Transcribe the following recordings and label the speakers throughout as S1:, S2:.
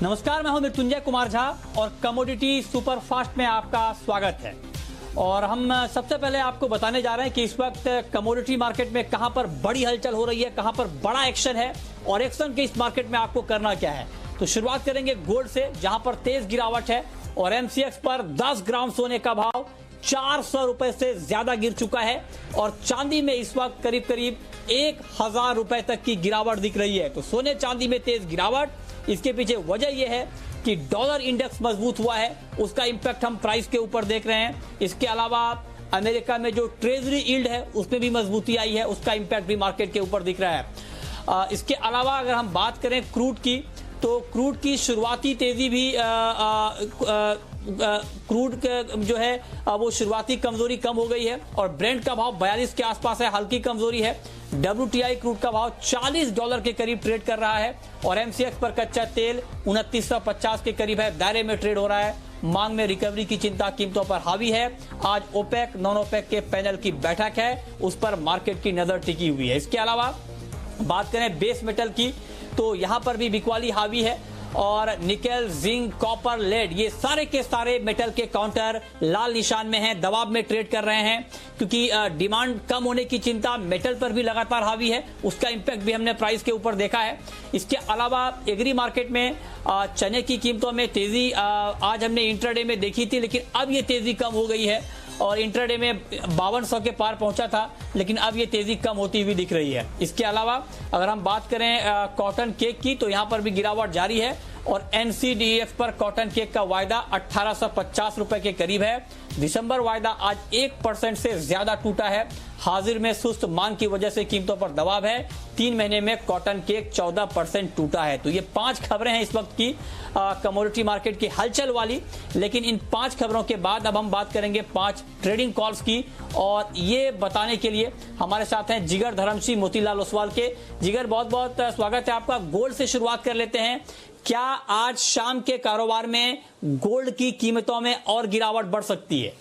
S1: नमस्कार, मैं हूं मृत्युंजय कुमार झा और कमोडिटी सुपरफास्ट में आपका स्वागत है। और हम सबसे पहले आपको बताने जा रहे हैं कि इस वक्त कमोडिटी मार्केट में कहां पर बड़ी हलचल हो रही है, कहां पर बड़ा एक्शन है और एक्शन के इस मार्केट में आपको करना क्या है। तो शुरुआत करेंगे गोल्ड से, जहां पर तेज गिरावट है और एमसीएक्स पर 10 ग्राम सोने का भाव 400 रुपए से ज्यादा गिर चुका है और चांदी में इस वक्त करीब करीब 1000 रुपए तक की गिरावट दिख रही है। तो सोने चांदी में तेज गिरावट, इसके पीछे वजह यह है कि डॉलर इंडेक्स मजबूत हुआ है, उसका इंपैक्ट हम प्राइस के ऊपर देख रहे हैं। इसके अलावा अमेरिका में जो ट्रेजरी यील्ड है उसमें भी मजबूती आई है, उसका इंपैक्ट भी मार्केट के ऊपर दिख रहा है। इसके अलावा अगर हम बात करें क्रूड की, तो क्रूड की शुरुआती तेजी भी क्रूड जो है वो शुरुआती कमजोरी कम हो गई है और ब्रेंट का भाव 42 के आसपास है, हल्की कमजोरी है। WTI क्रूड का भाव $40 के करीब ट्रेड कर रहा है और एमसीएक्स पर कच्चा तेल 2950 के करीब है, दायरे में ट्रेड हो रहा है। मांग में रिकवरी की चिंता कीमतों पर हावी है। आज ओपेक नॉन ओपेक के पैनल की बैठक है, उस पर मार्केट की नजर टिकी हुई है। इसके अलावा बात करें बेस मेटल की, तो यहां पर भी बिकवाली हावी है और निकेल, जिंक, कॉपर, लेड, ये सारे के सारे मेटल के काउंटर लाल निशान में हैं, दबाव में ट्रेड कर रहे हैं, क्योंकि डिमांड कम होने की चिंता मेटल पर भी लगातार हावी है। उसका इंपैक्ट भी हमने प्राइस के ऊपर देखा है। इसके अलावा एग्री मार्केट में चने की कीमतों में तेजी आज हमने इंट्राडे में देखी थी, लेकिन अब ये तेजी कम हो गई है और इंट्राडे में 5200 के पार पहुंचा था, लेकिन अब ये तेजी कम होती हुई दिख रही है। इसके अलावा अगर हम बात करें कॉटन केक की, तो यहां पर भी गिरावट जारी है और एनसीडीएफ पर कॉटन केक का वायदा 1850 रुपए के करीब है। दिसंबर वायदा आज 1% से ज्यादा टूटा है। हाजिर में सुस्त मांग की वजह से कीमतों पर दबाव है। 3 महीने में कॉटन केक 14% टूटा है। तो ये 5 खबरें हैं इस वक्त की कमोडिटी मार्केट की हलचल वाली। लेकिन इन 5 खबरों के बाद अब हम बात करेंगे 5 ट्रेडिंग कॉल्स की, और ये बताने के लिए हमारे साथ हैं जिगर धर्मसिंह मोतीलाल ओसवाल के। जिगर, बहुत बहुत स्वागत है आपका। गोल्ड से शुरुआत कर लेते हैं। क्या आज शाम के कारोबार में गोल्ड की कीमतों में और गिरावट बढ़ सकती है?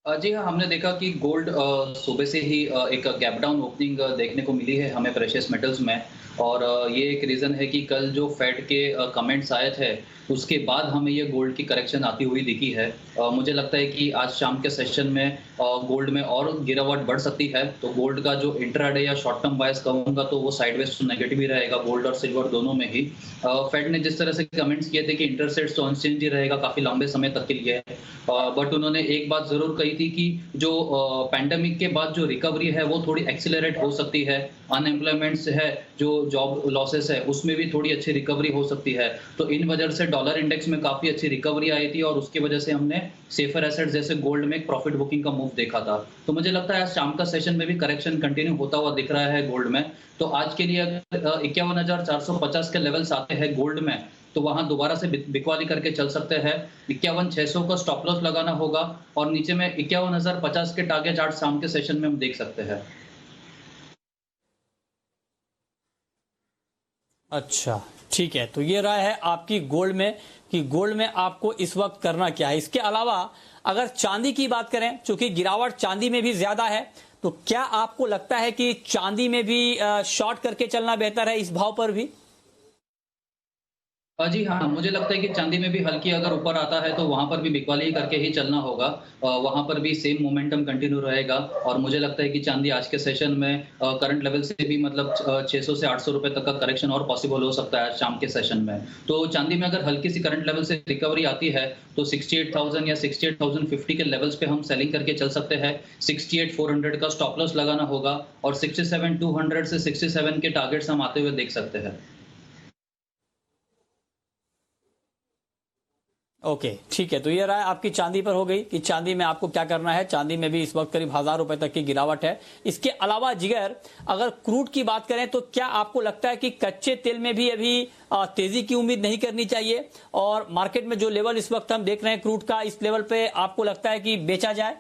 S2: जी हाँ, हमने देखा कि गोल्ड सुबह से ही एक गैप डाउन ओपनिंग देखने को मिली है हमें प्रेशियस मेटल्स में, और ये एक रीज़न है कि कल जो फेड के कमेंट्स आए थे उसके बाद हमें ये गोल्ड की करेक्शन आती हुई दिखी है। मुझे लगता है कि आज शाम के सेशन में गोल्ड में और गिरावट बढ़ सकती है। तो गोल्ड का जो इंट्राडे या शॉर्ट टर्म बायस कहूँगा तो वो साइडवेज टू नेगेटिव ही रहेगा, गोल्ड और सिल्वर दोनों में ही। फेड ने जिस तरह से कमेंट्स किए थे कि इंटरेस्ट रेट्स तो अनचेंज ही रहेगा काफ़ी लंबे समय तक के लिए, बट उन्होंने एक बात ज़रूर कही थी कि जो पैंडेमिक के बाद जो रिकवरी है वो थोड़ी एक्सीलरेट हो सकती है। अनएम्प्लॉयमेंट है, जो जॉब लॉसेस है, उसमें भी थोड़ी अच्छी रिकवरी हो सकती है। तो इन वजह से डॉलर इंडेक्स में काफ़ी अच्छी रिकवरी आई थी और उसकी वजह से हमने सेफर एसेट जैसे गोल्ड में एक प्रॉफिट बुकिंग का मूव देखा था। तो मुझे लगता है आज शाम का सेशन में भी करेक्शन कंटिन्यू होता हुआ दिख रहा है गोल्ड में। तो आज के लिए 51,450 के लेवल्स आते हैं गोल्ड में, तो वहां दोबारा से बिकवाली करके चल सकते हैं। 51,600 का स्टॉप लॉस लगाना होगा और नीचे में 51,050 के टारगेट आज शाम के सेशन में हम देख सकते हैं।
S1: अच्छा, ठीक है। तो ये राय है आपकी गोल्ड में कि गोल्ड में आपको इस वक्त करना क्या है। इसके अलावा अगर चांदी की बात करें, चूंकि गिरावट चांदी में भी ज्यादा है, तो क्या आपको लगता है कि चांदी में भी शॉर्ट करके चलना बेहतर है इस भाव पर भी?
S2: जी हाँ, मुझे लगता है कि चांदी में भी हल्की अगर ऊपर आता है तो वहां पर भी बिकवाली करके ही चलना होगा। वहां पर भी सेम मोमेंटम कंटिन्यू रहेगा और मुझे लगता है कि चांदी आज के सेशन में करंट लेवल से भी मतलब 600 से 800 रुपए तक का करेक्शन और पॉसिबल हो सकता है शाम के सेशन में। तो चांदी में अगर हल्की सी करंट लेवल से रिकवरी आती है तो 68,000 या 68,050 के लेवल्स पे हम सेलिंग करके चल सकते हैं। 68,400 का स्टॉप लॉस लगाना होगा और 67,200 से 67 के टारगेट्स हम आते हुए देख सकते हैं।
S1: ओके, ठीक है। तो ये राय आपकी चांदी पर हो गई कि चांदी में आपको क्या करना है। चांदी में भी इस वक्त करीब 1000 रुपए तक की गिरावट है। इसके अलावा जिगर, अगर क्रूड की बात करें तो क्या आपको लगता है कि कच्चे तेल में भी अभी तेजी की उम्मीद नहीं करनी चाहिए और मार्केट में जो लेवल इस वक्त हम देख रहे हैं क्रूड का, इस लेवल पे आपको लगता है कि बेचा जाए?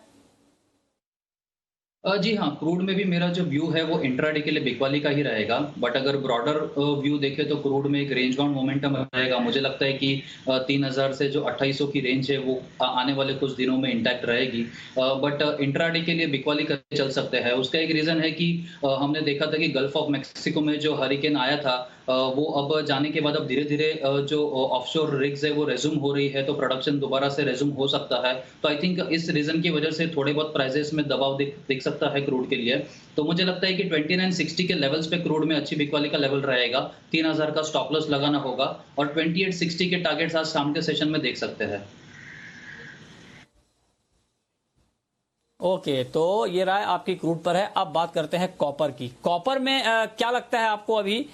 S2: जी हाँ, क्रूड में भी मेरा जो व्यू है वो इंट्राडे के लिए बिकवाली का ही रहेगा, बट अगर ब्रॉडर व्यू देखें तो क्रूड में एक रेंज बाउंड मोमेंटम रहेगा। मुझे लगता है कि 3000 से जो 2800 की रेंज है वो आने वाले कुछ दिनों में इंटैक्ट रहेगी, बट इंट्राडे के लिए बिकवाली करके चल सकते हैं। उसका एक रीज़न है कि हमने देखा था कि गल्फ ऑफ मैक्सिको में जो हरिकेन आया था वो अब जाने के बाद अब धीरे-धीरे जो ऑफशोर रिग्स है वो रेज़्यूम हो रही है, तो प्रोडक्शन दोबारा से रेज़्यूम हो सकता है। तो आई थिंक इस रीज़न की वजह से थोड़े बहुत प्राइसेज़ में दबाव दिख सकता है क्रूड के लिए। तो मुझे लगता है कि 2960 के लेवल्स पे क्रूड में अच्छी बिकवाली का लेवल रहेगा। 3000 का स्टॉप लॉस लगाना होगा और 2860 के टारगेट्स आज शाम के सेशन में देख सकते हैं।
S1: ओके, तो ये राय आपकी क्रूड पर है। अब बात करते हैं कॉपर की। कॉपर में क्या लगता है आपको अभी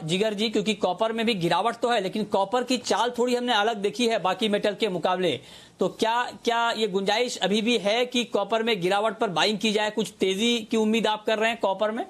S1: जिगर जी, क्योंकि कॉपर में भी गिरावट तो है लेकिन कॉपर की चाल थोड़ी हमने अलग देखी है बाकी मेटल के मुकाबले। तो क्या ये गुंजाइश अभी भी है कि कॉपर में गिरावट पर बाइंग की जाए? कुछ तेजी की उम्मीद आप कर रहे हैं कॉपर में?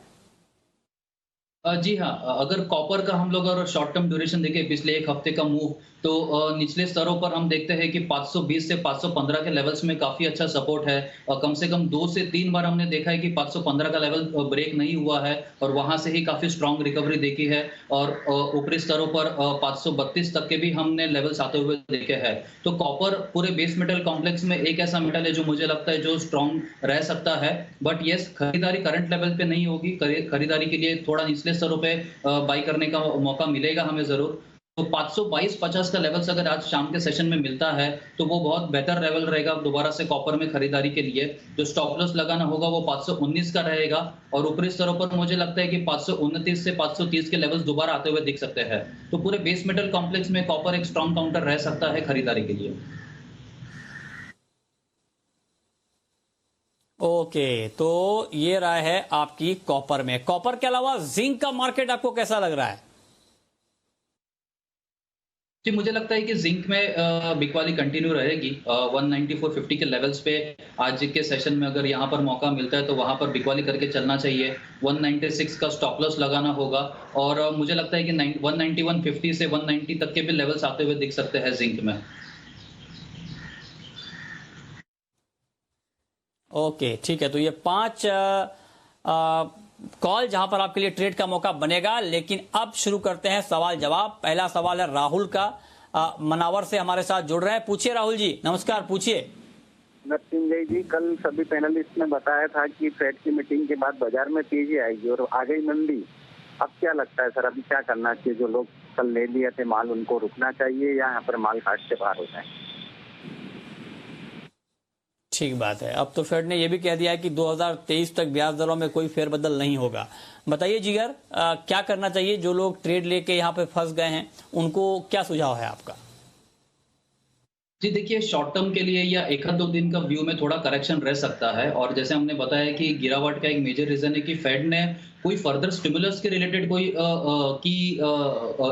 S2: जी हाँ, अगर कॉपर का हम लोग अगर शॉर्ट टर्म ड्यूरेशन देखें पिछले 1 हफ्ते का मूव, तो निचले स्तरों पर हम देखते हैं कि 520 से 515 के लेवल्स में काफ़ी अच्छा सपोर्ट है। कम से कम 2 से 3 बार हमने देखा है कि 515 का लेवल ब्रेक नहीं हुआ है और वहाँ से ही काफ़ी स्ट्रॉन्ग रिकवरी देखी है और ऊपरी स्तरों पर 532 तक के भी हमने लेवल्स आते हुए देखे हैं। तो कॉपर पूरे बेस मेटल कॉम्प्लेक्स में एक ऐसा मेटल है जो मुझे लगता है जो स्ट्रॉन्ग रह सकता है। बट येस, खरीदारी करंट लेवल पे नहीं होगी। खरीदारी के लिए थोड़ा निचले स्तरों पे बाई करने का मौका मिलेगा हमें ज़रूर। तो 522.50 का लेवल्स अगर आज शाम के सेशन में मिलता है, तो वो बहुत बेहतर लेवल रहेगा दोबारा से कॉपर में खरीदारी के लिए। जो स्टॉप लॉस लगाना होगा वो 519 का रहेगा और ऊपरी स्तरों पर मुझे लगता है कि 529 से 530 के लेवल्स दोबारा आते हुए दिख सकते हैं। तो पूरे बेस मेटल कॉम्प्लेक्स में कॉपर एक स्ट्रॉन्ग काउंटर रह सकता है खरीदारी के लिए।
S1: ओके, तो ये राय है आपकी कॉपर में। कॉपर के अलावा जिंक का मार्केट आपको कैसा लग रहा है?
S2: जी, मुझे लगता है कि जिंक में बिकवाली कंटिन्यू रहेगी। 194.50 के लेवल्स पे आज के सेशन में अगर यहाँ पर मौका मिलता है तो वहाँ पर बिकवाली करके चलना चाहिए। 196 का स्टॉप लॉस लगाना होगा और मुझे लगता है कि 191.50 से 190 तक के भी लेवल्स आते हुए दिख सकते हैं जिंक में।
S1: ओके, ठीक है। तो ये 5 कॉल जहां पर आपके लिए ट्रेड का मौका बनेगा। लेकिन अब शुरू करते हैं सवाल जवाब। पहला सवाल है राहुल का, मनावर से हमारे साथ जुड़ रहे हैं। पूछिए राहुल जी, नमस्कार, पूछिए।
S3: नरसिंह जी, कल सभी पैनलिस्ट ने बताया था कि फेड की मीटिंग के बाद बाजार में तेजी आएगी और आ गई मंदी। अब क्या लगता है सर, अभी क्या करना चाहिए? जो लोग कल ले लिए थे माल, उनको रुकना चाहिए या यहाँ पर माल काट से बाहर हो जाए?
S1: ठीक बात है। अब तो फेड ने यह भी कह दिया है कि 2023 तक ब्याज दरों में कोई फेरबदल नहीं होगा। बताइए जिगर, क्या करना चाहिए? जो लोग ट्रेड लेके यहाँ पे फंस गए हैं उनको क्या सुझाव है आपका?
S2: जी देखिए, शॉर्ट टर्म के लिए या 1-2 दिन का व्यू में थोड़ा करेक्शन रह सकता है और जैसे हमने बताया कि गिरावट का एक मेजर रीजन है कि फेड ने कोई फर्दर स्टिमुलस के रिलेटेड कोई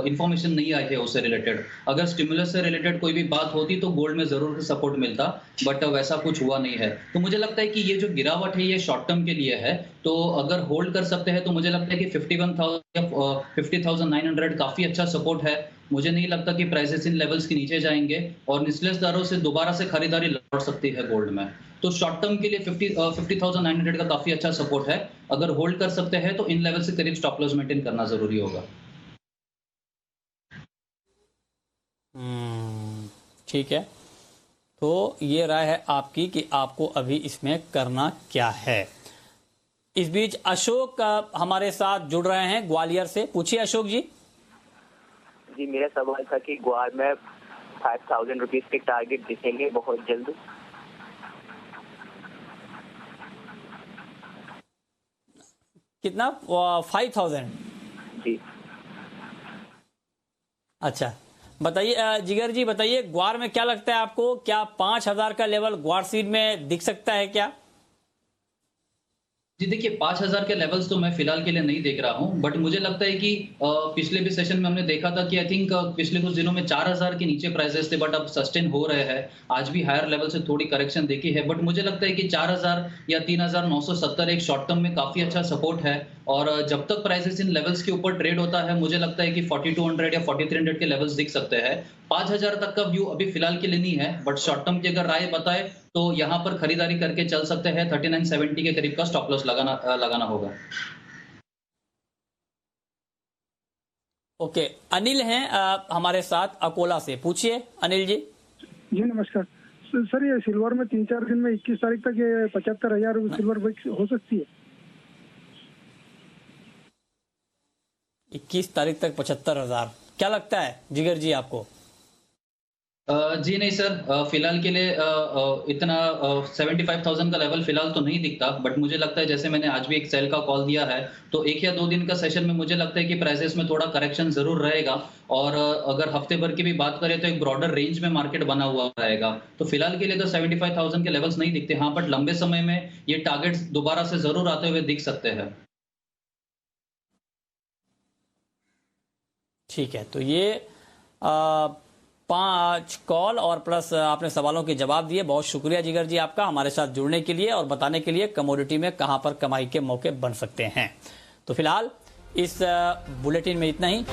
S2: इंफॉर्मेशन नहीं आई है उससे रिलेटेड। अगर स्टिमुलस से रिलेटेड कोई भी बात होती तो गोल्ड में जरूर सपोर्ट मिलता, बट वैसा कुछ हुआ नहीं है। तो मुझे लगता है कि ये जो गिरावट है ये शॉर्ट टर्म के लिए है। तो अगर होल्ड कर सकते हैं तो मुझे लगता है कि 51,000 या 50,900 काफी अच्छा सपोर्ट है। मुझे नहीं लगता कि प्राइसेस इन लेवल्स के नीचे जाएंगे और निचले स्तरों से दोबारा से खरीदारी लौट सकती है गोल्ड में। तो शॉर्ट टर्म के लिए 50,900 का काफी अच्छा सपोर्ट है। अगर होल्ड कर सकते हैं तो इन लेवल से करीब स्टॉप लॉस मेंटेन करना जरूरी होगा।
S1: ठीक है, तो ये राय है आपकी कि आपको अभी इसमें करना क्या है। इस बीच अशोक हमारे साथ जुड़ रहे हैं ग्वालियर से। पूछिए अशोक जी।
S4: जी, मेरा सवाल था कि ग्वार में 5,000 रुपीज के टारगेट दिखेंगे बहुत जल्द।
S1: कितना? 5,000?
S4: जी।
S1: अच्छा, बताइए जिगर जी, बताइए ग्वार में क्या लगता है आपको? क्या 5,000 का लेवल ग्वार सीड में दिख सकता है क्या?
S2: जी देखिए, 5,000 के लेवल्स तो मैं फिलहाल के लिए नहीं देख रहा हूं, बट मुझे लगता है कि पिछले भी सेशन में हमने देखा था कि आई थिंक पिछले कुछ दिनों में 4,000 के नीचे प्राइसेस थे, बट अब सस्टेन हो रहे हैं। आज भी हायर लेवल से थोड़ी करेक्शन देखी है, बट मुझे लगता है कि 4,000 या 3,970 एक शॉर्ट टर्म में काफी अच्छा सपोर्ट है। और जब तक प्राइसेस इन लेवल्स के ऊपर ट्रेड होता है, मुझे लगता है कि 4,200 या 4,300 के लेवल्स दिख सकते हैं। 5,000 तक का व्यू अभी फिलहाल के लिए नहीं है, बट शॉर्ट टर्म की अगर राय बताए तो यहाँ पर खरीदारी करके चल सकते हैं। 3970 के करीब का स्टॉप लॉस लगाना होगा।
S1: ओके, अनिल हैं हमारे साथ अकोला से। पूछिए अनिल जी।
S5: जी नमस्कार सर, ये सिल्वर में 3-4 दिन में 21 तारीख तक ये 75,000 सिल्वर हो सकती है?
S1: 21 तारीख तक 75,000। क्या लगता है जिगर जी आपको?
S2: जी नहीं सर, फिलहाल के लिए इतना 75,000 का लेवल फिलहाल तो नहीं दिखता, बट मुझे लगता है जैसे मैंने आज भी एक सेल का कॉल दिया है, तो 1 या 2 दिन का सेशन में मुझे लगता है कि प्राइसेस में थोड़ा करेक्शन जरूर रहेगा। और अगर हफ्ते भर की भी बात करें तो एक ब्रॉडर रेंज में मार्केट बना हुआ रहेगा। तो फिलहाल के लिए तो 75,000 के लेवल्स नहीं दिखते, हाँ, बट लंबे समय में ये टारगेट्स दोबारा से जरूर आते हुए दिख सकते हैं।
S1: ठीक है, तो ये 5 कॉल और प्लस आपने सवालों के जवाब दिए। बहुत शुक्रिया जिगर जी आपका हमारे साथ जुड़ने के लिए और बताने के लिए कमोडिटी में कहां पर कमाई के मौके बन सकते हैं। तो फिलहाल इस बुलेटिन में इतना ही।